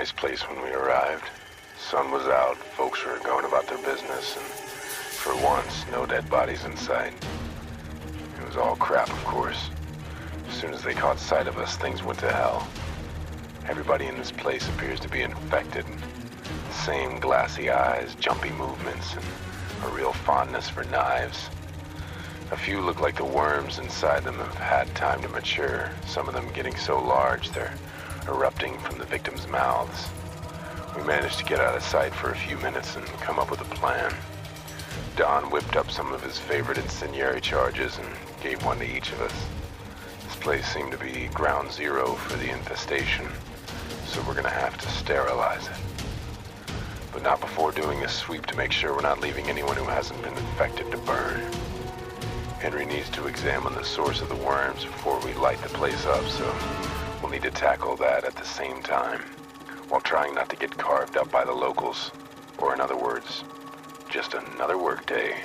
nice place when we arrived. Sun was out, folks were going about their business, and for once, no dead bodies in sight. It was all crap, of course. As soon as they caught sight of us, things went to hell. Everybody in this place appears to be infected. The same glassy eyes, jumpy movements, and a real fondness for knives. A few look like the worms inside them have had time to mature, some of them getting so large they're erupting from the victims' mouths. We managed to get out of sight for a few minutes and come up with a plan. Don whipped up some of his favorite incendiary charges and gave one to each of us. This place seemed to be ground zero for the infestation, so we're gonna have to sterilize it. But not before doing a sweep to make sure we're not leaving anyone who hasn't been infected to burn. Henry needs to examine the source of the worms before we light the place up, so we'll need to tackle that at the same time, while trying not to get carved up by the locals. Or in other words, just another workday.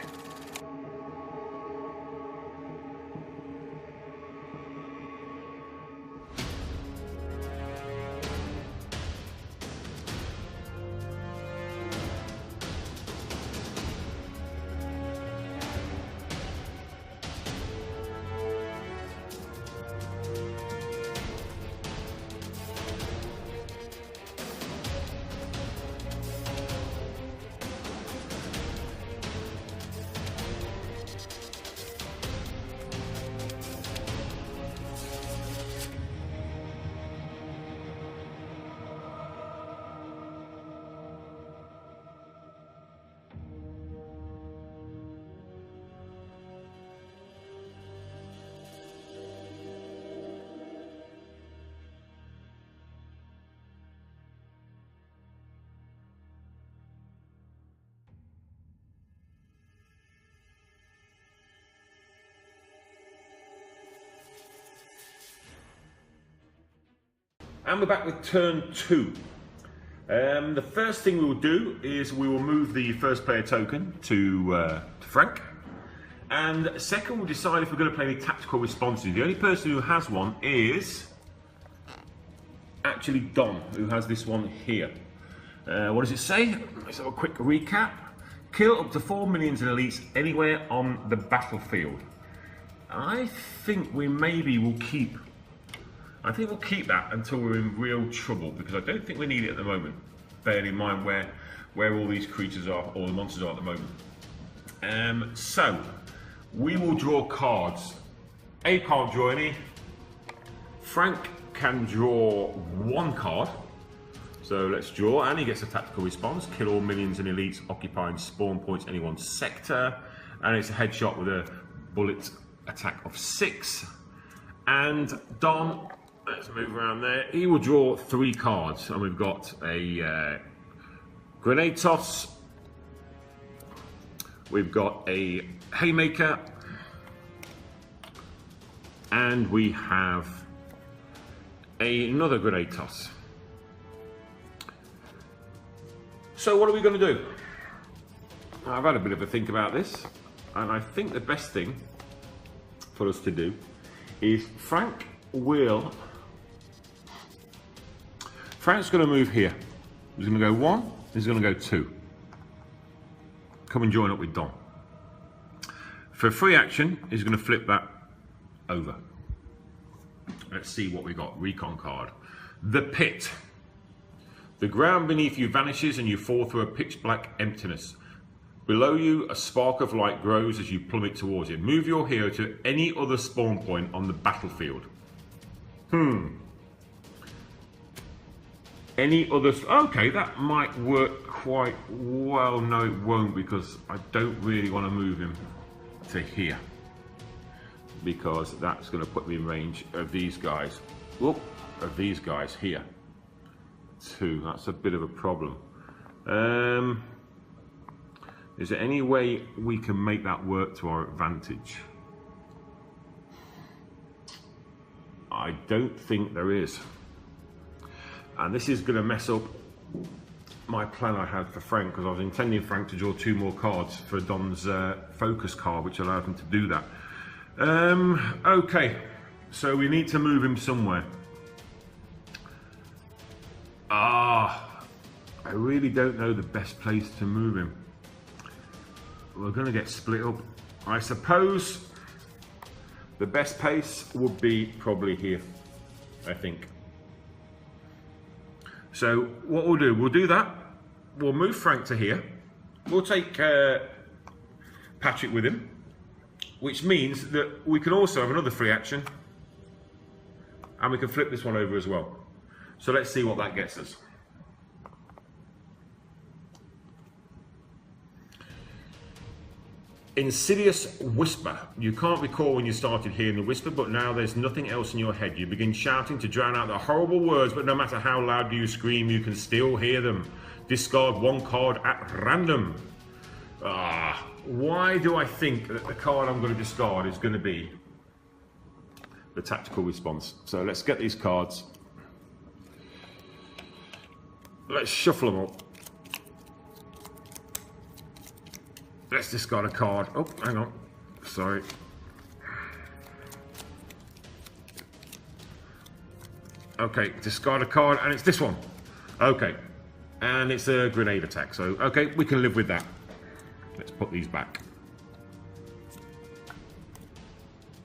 And we're back with turn 2. The first thing we will do is we will move the first player token to Frank. And second, we'll decide if we're going to play any tactical responses. The only person who has one is actually Don, who has this one here. What does it say? Let's have a quick recap. Kill up to 4 minions and elites anywhere on the battlefield. I think we maybe will keep... I think we'll keep that until we're in real trouble, because I don't think we need it at the moment, bearing in mind where all these creatures are, or the monsters are at the moment. So, we will draw cards. A can't draw any. Frank can draw 1 card. So let's draw, and he gets a tactical response. Kill all minions and elites occupying spawn points in anyone's sector. And it's a headshot with a bullet attack of 6. And Don... let's move around there. He will draw 3 cards, and we've got a grenade toss. We've got a haymaker, and we have another grenade toss. So what are we going to do? I've had a bit of a think about this, and I think the best thing for us to do is Frank's going to move here. He's going to go 1, he's going to go 2. Come and join up with Don. For free action, he's going to flip that over. Let's see what we got. Recon card. The Pit. The ground beneath you vanishes and you fall through a pitch black emptiness. Below you, a spark of light grows as you plummet towards it. Move your hero to any other spawn point on the battlefield. Any other... okay, that might work quite well. No, it won't, because I don't really want to move him to here, because that's going to put me in range of these guys. Whoop, of these guys here. 2. That's a bit of a problem. Is there any way we can make that work to our advantage? I don't think there is. And this is going to mess up my plan I had for Frank, because I was intending Frank to draw 2 more cards for Don's focus card, which allowed him to do that. Okay, so we need to move him somewhere. I really don't know the best place to move him. We're going to get split up. I suppose the best place would be probably here, I think. So what we'll do that. We'll move Frank to here. We'll take Patrick with him, which means that we can also have another free action, and we can flip this one over as well. So let's see what that gets us. Insidious whisper. You can't recall when you started hearing the whisper, but now there's nothing else in your head. You begin shouting to drown out the horrible words, but no matter how loud you scream, you can still hear them. Discard one card at random. Why do I think that the card I'm going to discard is going to be the tactical response? So let's get these cards. Let's shuffle them up. Let's discard a card. Oh, hang on. Sorry. Okay, discard a card, and it's this one. Okay. And it's a grenade attack. So, okay, we can live with that. Let's put these back.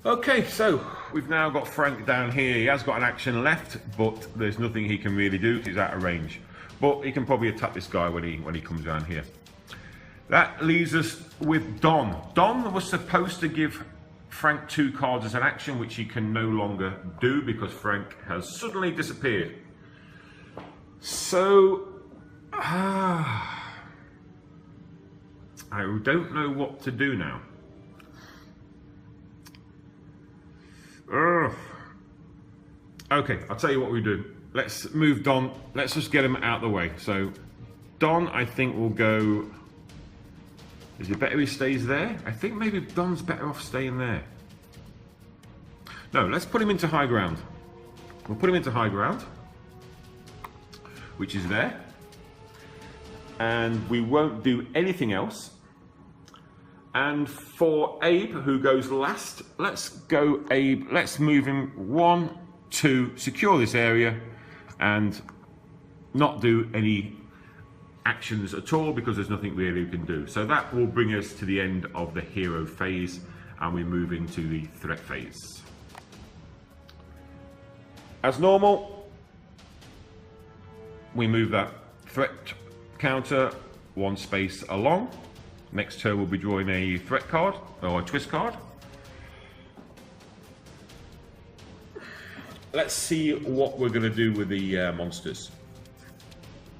Okay, so we've now got Frank down here. He has got an action left, but there's nothing he can really do because he's out of range. But he can probably attack this guy when he comes down here. That leaves us with Don. Don was supposed to give Frank 2 cards as an action, which he can no longer do because Frank has suddenly disappeared. So, I don't know what to do now. Okay, I'll tell you what we do. Let's move Don. Let's just get him out of the way. So, Don, I think will go. Is it better he stays there? I think maybe Don's better off staying there. No, let's put him into high ground. We'll put him into high ground, which is there. And we won't do anything else. And for Abe, who goes last, let's go Abe. Let's move him 1, 2, secure this area, and not do any actions at all because there's nothing really we can do. So that will bring us to the end of the hero phase, and we move into the threat phase. As normal, we move that threat counter 1 space along. Next turn we'll be drawing a threat card or a twist card. Let's see what we're going to do with the monsters.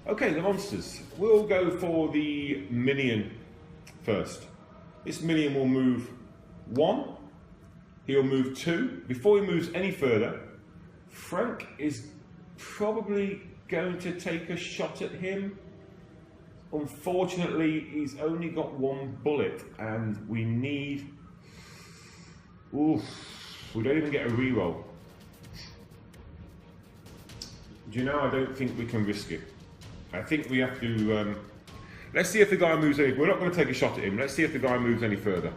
Okay, the monsters. We'll go for the minion first. This minion will move 1. He'll move 2. Before he moves any further, Frank is probably going to take a shot at him. Unfortunately, he's only got 1 bullet, and we need. Oof, we don't even get a reroll. Do you know? I don't think we can risk it. I think we have to. Let's see if the guy moves any. We're not going to take a shot at him. Let's see if the guy moves any further.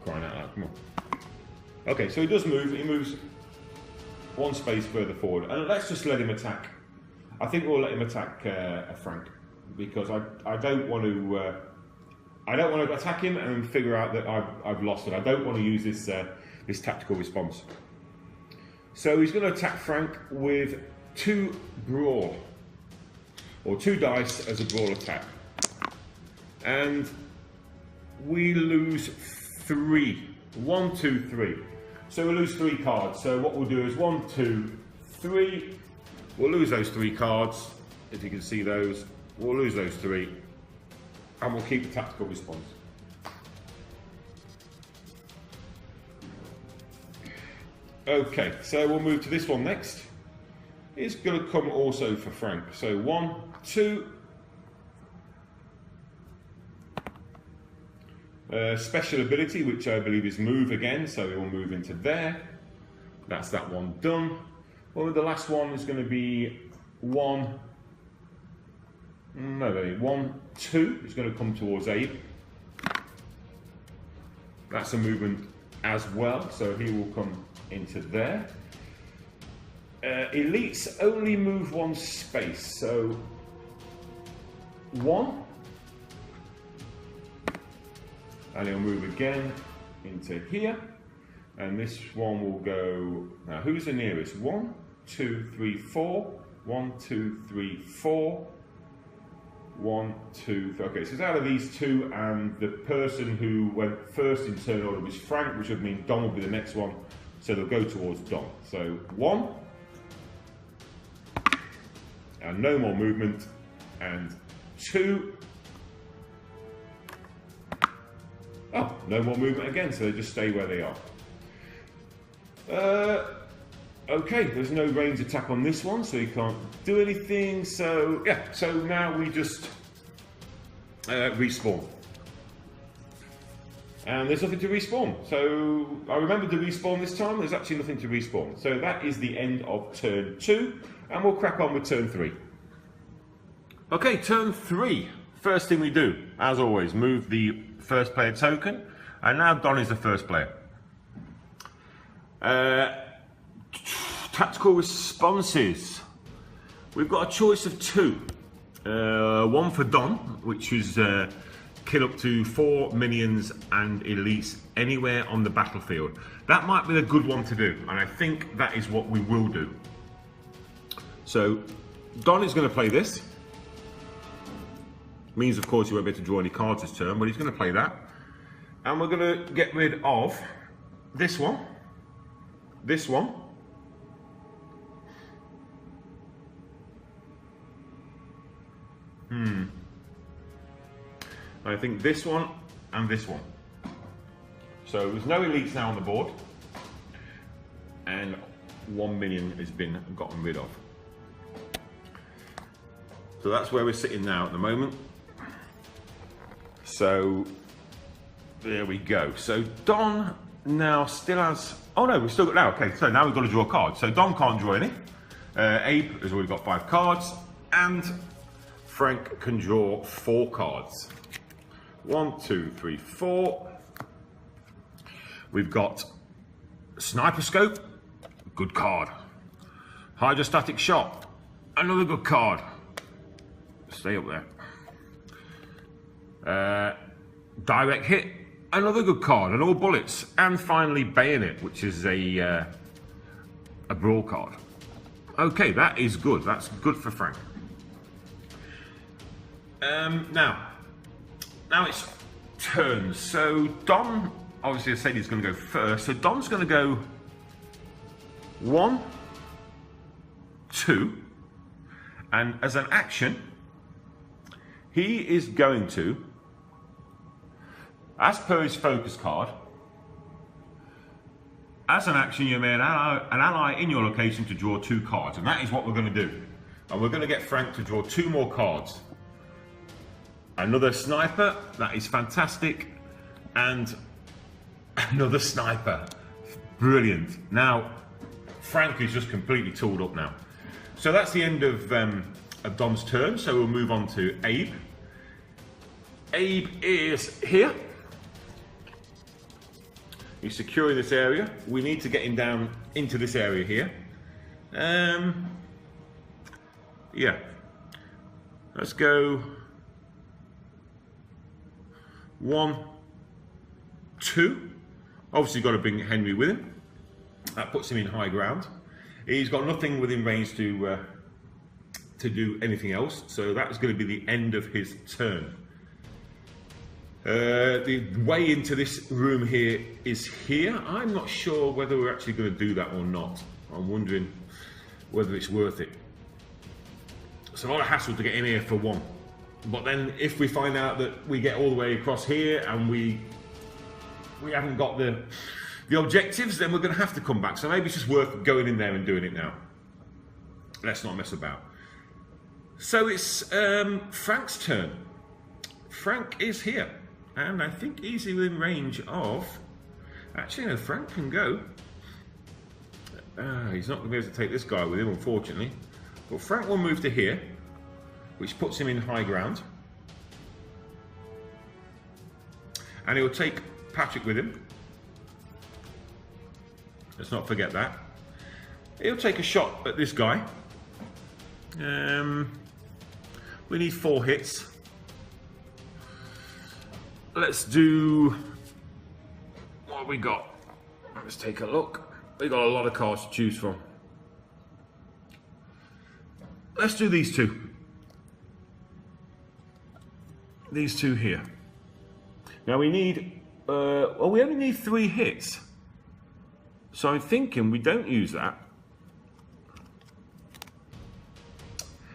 Crying out loud! Come on. Okay, so he does move. He moves 1 space further forward, and let's just let him attack. I think we'll let him attack Frank because I don't want to. I don't want to attack him and figure out that I've lost it. I don't want to use this this tactical response. So he's going to attack Frank with 2 brawl, or 2 dice as a brawl attack, and we lose 3. 1, 2, 3. So we lose 3 cards. So what we'll do is 1, 2, 3. We'll lose those 3 cards. If you can see those, we'll lose those 3, and we'll keep the tactical response. Okay, so we'll move to this one next. It's going to come also for Frank. So 1, 2. Special ability, which I believe is move again, so it will move into there. That's that one done. Well, the last one is going to be 1. No, 1, 2. It's going to come towards Abe. That's a movement as well, so he will come into there. elites only move one space, so 1, and he'll move again into here, and this one will go. Now, who's the nearest? 1, 2, 3, 4. 1, 2, 3, 4. 1, 2, 3. Okay, so it's out of these two, and the person who went first in turn order was Frank, which would mean Don will be the next one. So they'll go towards Don. So 1, and no more movement, and 2. Oh, no more movement again, so they just stay where they are. Okay, there's no range attack on this one, so he can't do anything. So yeah, so now we just respawn. And there's nothing to respawn. So I remembered to respawn this time. There's actually nothing to respawn. So that is the end of turn 2, and we'll crack on with turn 3. Okay, turn 3. First thing we do, as always, move the first player token, and now Don is the first player. Tactical responses. We've got a choice of 2. One for Don, which is kill up to 4 minions and elites anywhere on the battlefield. That might be a good one to do, and I think that is what we will do. So Don is going to play this. Means, of course, he won't be able to draw any cards this turn, but he's going to play that. And we're going to get rid of this one, this one, I think this one and this one. So there's no elites now on the board, and 1 minion has been gotten rid of. So that's where we're sitting now at the moment. So there we go. So Don now still has. Oh no, we've still got now. Okay, so now we've got to draw a card. So Don can't draw any. Abe has already got 5 cards, and Frank can draw 4 cards. 1, 2, 3, 4. We've got Sniper Scope, good card. Hydrostatic Shot, another good card. Stay up there. Direct Hit, another good card, and all bullets. And finally Bayonet, which is a brawl card. Okay, that is good. That's good for Frank. Now it's turns. So Don, obviously I said he's going to go first. So Don's going to go 1, 2, and as an action, he is going to, as per his focus card, as an action you may allow an ally in your location to draw 2 cards, and that is what we're going to do. And we're going to get Frank to draw 2 more cards. Another sniper, that is fantastic, and another sniper, brilliant. Now, Frank is just completely tooled up now. So that's the end of Don's turn, so we'll move on to Abe. Abe is here. He's securing this area. We need to get him down into this area here. Yeah. Let's go 1, 2. Obviously got to bring Henry with him. That puts him in high ground. He's got nothing within range to do anything else, so that's going to be the end of his turn. The way into this room here is here. I'm not sure whether we're actually going to do that or not. I'm wondering whether it's worth it. It's a lot of hassle to get in here for 1. But then if we find out that we get all the way across here and we haven't got the objectives, then we're going to have to come back. So maybe it's just worth going in there and doing it now. Let's not mess about. So it's Frank's turn. Frank is here. And I think he's within range of... Actually, no, Frank can go. He's not going to be able to take this guy with him, unfortunately. But Frank will move to here, which puts him in high ground. And he'll take Patrick with him. Let's not forget that. he'll take a shot at this guy. We need 4 hits. Let's do... what have we got? Let's take a look. We've got a lot of cards to choose from. Let's do these two. These two here. Now we need... well, we only need 3 hits. So I'm thinking we don't use that.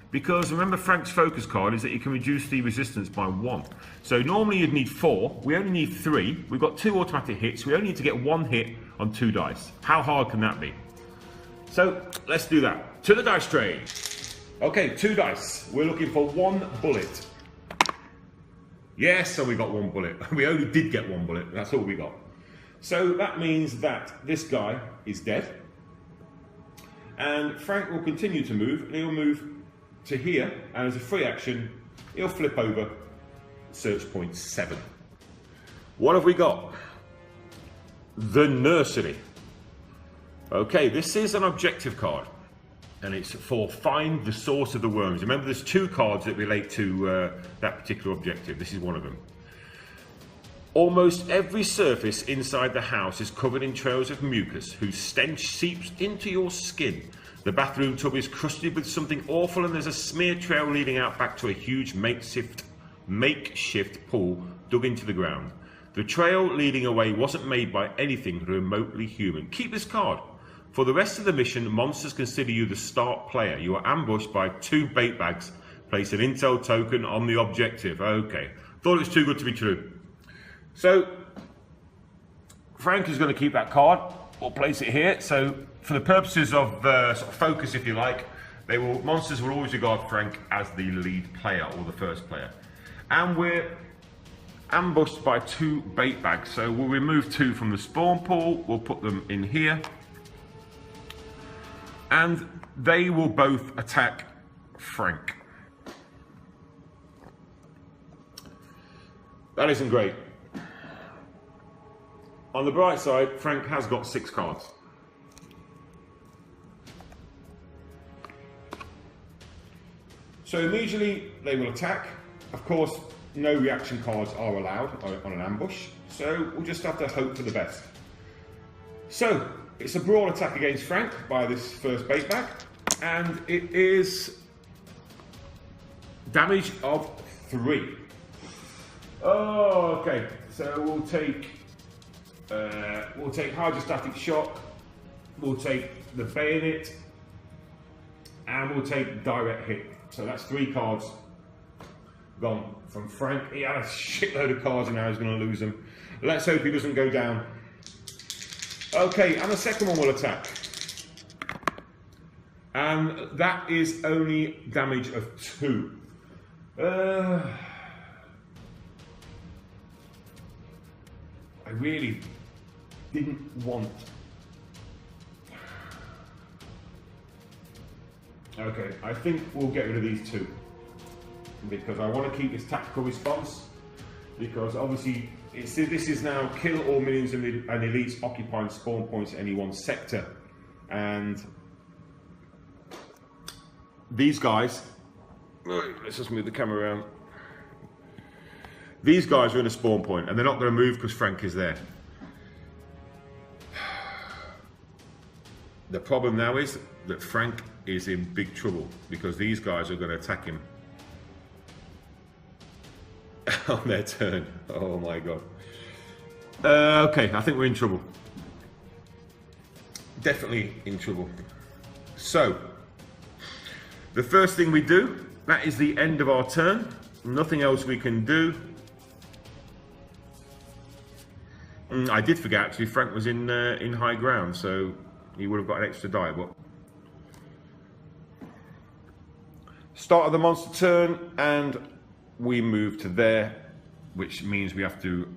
Because remember, Frank's focus card is that you can reduce the resistance by 1. So normally you'd need 4, we only need 3. We've got 2 automatic hits, we only need to get 1 hit on 2 dice. How hard can that be? So let's do that. To the dice tray. Okay, 2 dice. We're looking for 1 bullet. Yes, so we got 1 bullet. We only did get 1 bullet, that's all we got. So that means that this guy is dead. And Frank will continue to move, and he'll move to here, and as a free action, he'll flip over search point 7. What have we got? The Nursery. Okay, this is an objective card, and it's for find the source of the worms. Remember, there's 2 cards that relate to that particular objective. This is one of them. Almost every surface inside the house is covered in trails of mucus whose stench seeps into your skin. The bathroom tub is crusted with something awful, and there's a smear trail leading out back to a huge makeshift pool dug into the ground. The trail leading away wasn't made by anything remotely human. Keep this card. For the rest of the mission, monsters consider you the start player. You are ambushed by 2 bait bags. Place an intel token on the objective. Okay. Thought it was too good to be true. So, Frank is going to keep that card. We'll place it here. So, for the purposes of sort of focus, if you like, monsters will always regard Frank as the lead player or the first player. And we're ambushed by 2 bait bags. So we'll remove 2 from the spawn pool. We'll put them in here. And they will both attack Frank. That isn't great. On the bright side, Frank has got 6 cards. So immediately they will attack. Of course, no reaction cards are allowed on an ambush, so we'll just have to hope for the best. So it's a brawl attack against Frank by this first bait bag, and it is damage of 3. Oh, okay. So we'll take hydrostatic shock, we'll take the bayonet, and we'll take direct hit. So that's 3 cards gone from Frank. He had a shitload of cards and now he's going to lose them. Let's hope he doesn't go down. Okay, and the second one will attack. And that is only damage of 2. I really didn't want... Okay, I think we'll get rid of these 2 because I want to keep this tactical response, because obviously this is now kill all minions and elites occupying spawn points at any one sector, and these guys, let's just move the camera around, these guys are in a spawn point and they're not going to move because Frank is there. The problem now is that Frank is in big trouble because these guys are going to attack him on their turn. Oh my god. Okay, I think we're in trouble. Definitely in trouble. So, the first thing we do, that is the end of our turn. Nothing else we can do. I did forget actually, Frank was in high ground, so he would have got an extra die, but start of the monster turn, and we move to there, which means we have to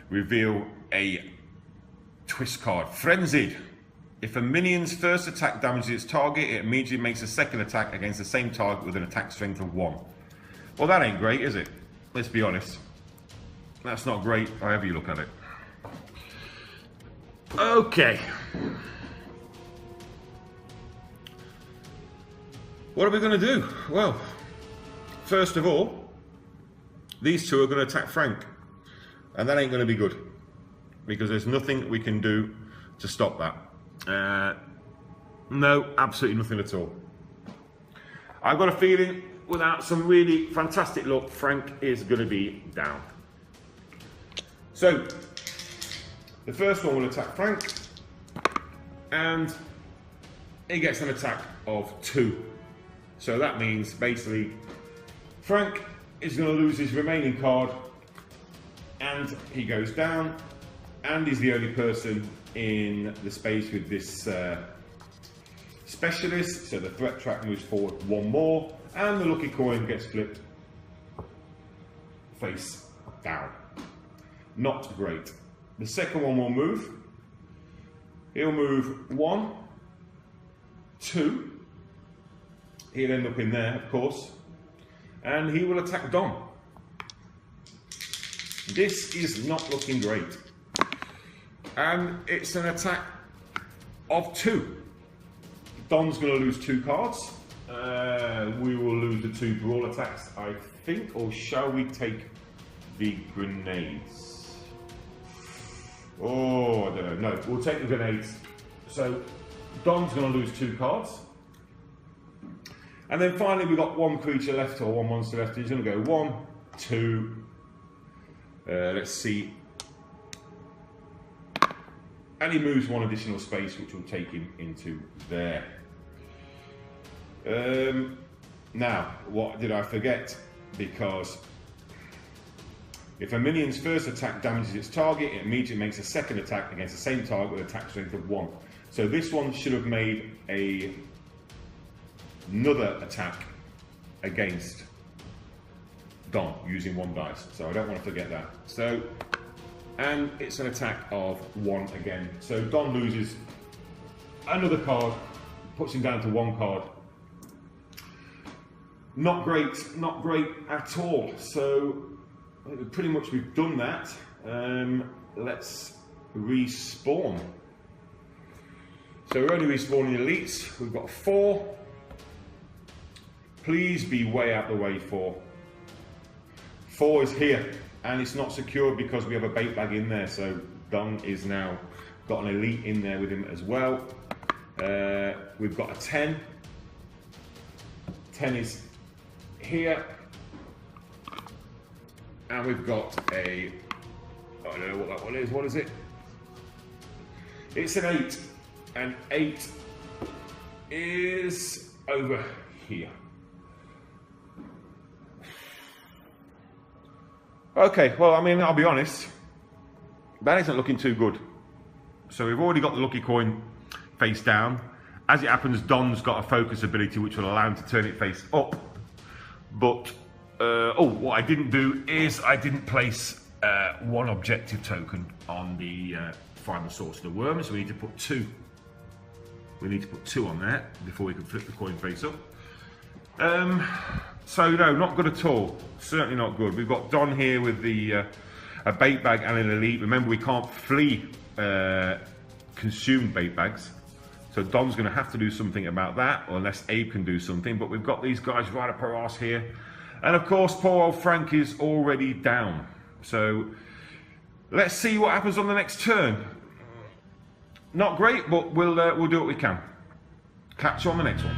reveal a twist card. Frenzied. If a minion's first attack damages its target, it immediately makes a second attack against the same target with an attack strength of 1. Well, that ain't great, is it? Let's be honest. That's not great, however you look at it. Okay. What are we going to do? Well, first of all, these two are going to attack Frank. And that ain't going to be good. Because there's nothing we can do to stop that. No, absolutely nothing at all. I've got a feeling, without some really fantastic luck, Frank is going to be down. So, the first one will attack Frank. And he gets an attack of 2. So that means, basically, Frank is going to lose his remaining card. And he goes down. And he's the only person in the space with this specialist. So the threat track moves forward 1 more. And the lucky coin gets flipped face down. Not great. The second one will move. He'll move 1, 2. He'll end up in there, of course. And he will attack Dom. This is not looking great. And it's an attack of 2. Don's going to lose 2 cards. We will lose the 2 brawl attacks, I think. Or shall we take the grenades? Oh, I don't know. No, we'll take the grenades. So Don's going to lose 2 cards. And then finally we've got 1 creature left, or 1 monster left. He's going to go 1, 2. Let's see. And he moves 1 additional space, which will take him into there. Now, what did I forget? Because if a minion's first attack damages its target, it immediately makes a second attack against the same target with attack strength of 1. So this one should have made another attack against Don using 1 dice. So I don't want to forget that. So, and it's an attack of 1 again. So Don loses another card, puts him down to 1 card. Not great at all. So pretty much we've done that. Let's respawn. So we're only respawning elites. We've got 4. Please be way out the way, 4. 4 is here, and it's not secured because we have a bait bag in there. So Don is now got an elite in there with him as well. We've got a 10. 10 is here, and we've got a, I don't know what that one is. What is it? It's an 8, and 8 is over here. Okay, well, I mean, I'll be honest, that isn't looking too good. So we've already got the lucky coin face down. As it happens, Don's got a focus ability which will allow him to turn it face up. But, what I didn't do is I didn't place 1 objective token on the final source of the worm, so we need to put 2. We need to put 2 on there before we can flip the coin face up. So no, not good at all. Certainly not good. We've got Don here with the a bait bag and an elite. Remember, we can't flee consumed bait bags. So Don's going to have to do something about that, or unless Abe can do something. But we've got these guys right up our arse here. And of course, poor old Frank is already down. So let's see what happens on the next turn. Not great, but we'll do what we can. Catch you on the next one.